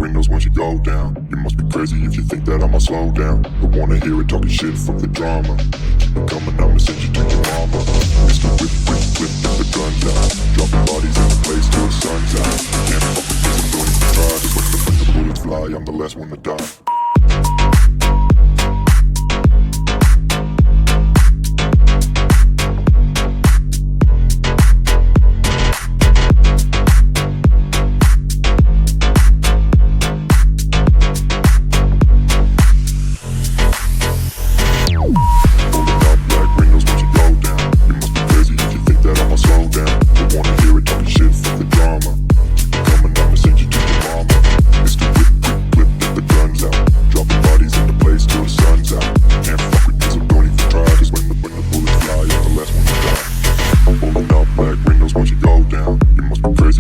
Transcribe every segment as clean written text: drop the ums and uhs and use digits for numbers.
windows once you go down. You must be crazy if you think that I'ma slow down. Don't wanna hear it talking shit, fuck the drama. Keep it coming, I'ma send you to your mama. Mr. Whip, whip, whip, get the guns out. Dropping bodies in the place till the sun's out. Can't fuck with this, I'm going to try. Cause when the bullets fly, I'm the last one to die.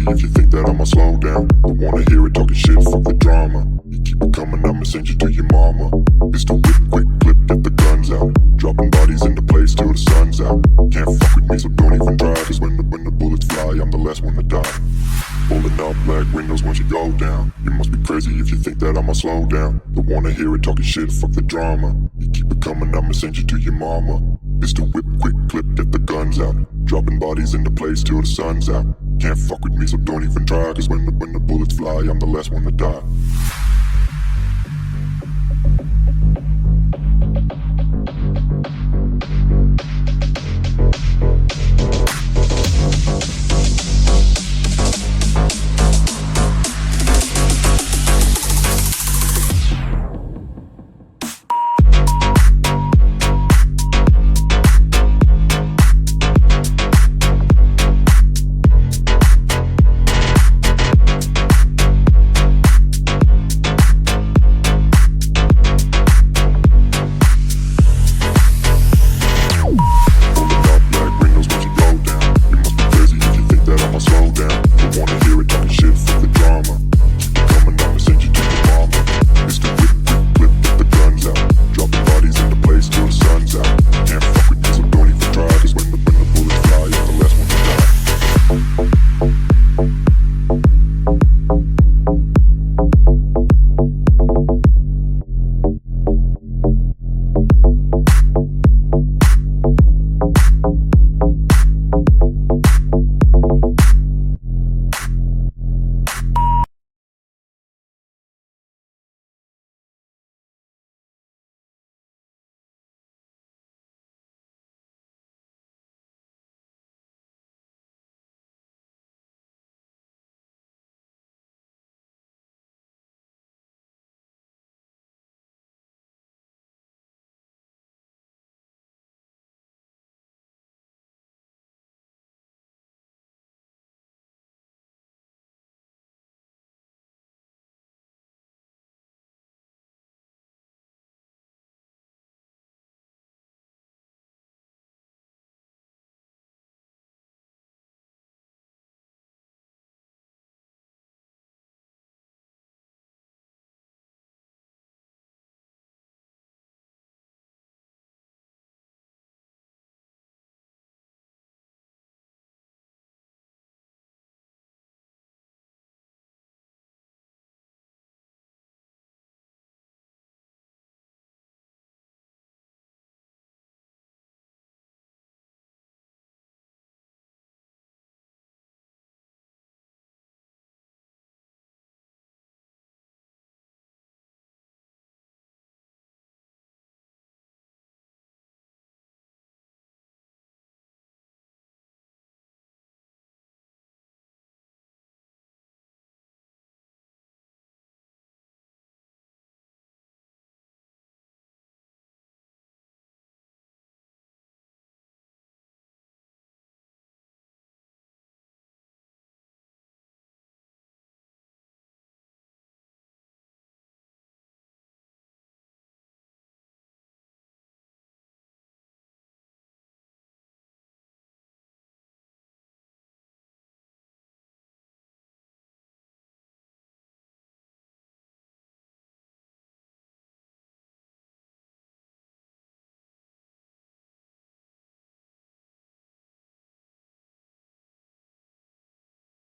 If you think that I'ma slow down, don't wanna hear it talking shit, fuck the drama. You keep it coming, I'ma send you to your mama. It's the whip, quick clip, get the guns out. Dropping bodies in the place till the sun's out. Can't fuck with me, so don't even try. Cause when the bullets fly, I'm the last one to die. Pulling up black windows once you go down. You must be crazy if you think that I'ma slow down. Don't wanna hear it talking shit, fuck the drama. You keep it coming, I'ma send you to your mama. It's the whip, quick clip, get the guns out. Dropping bodies in the place till the sun's out. Can't fuck with me, so don't even try. Cause when the bullets fly, I'm the last one to die.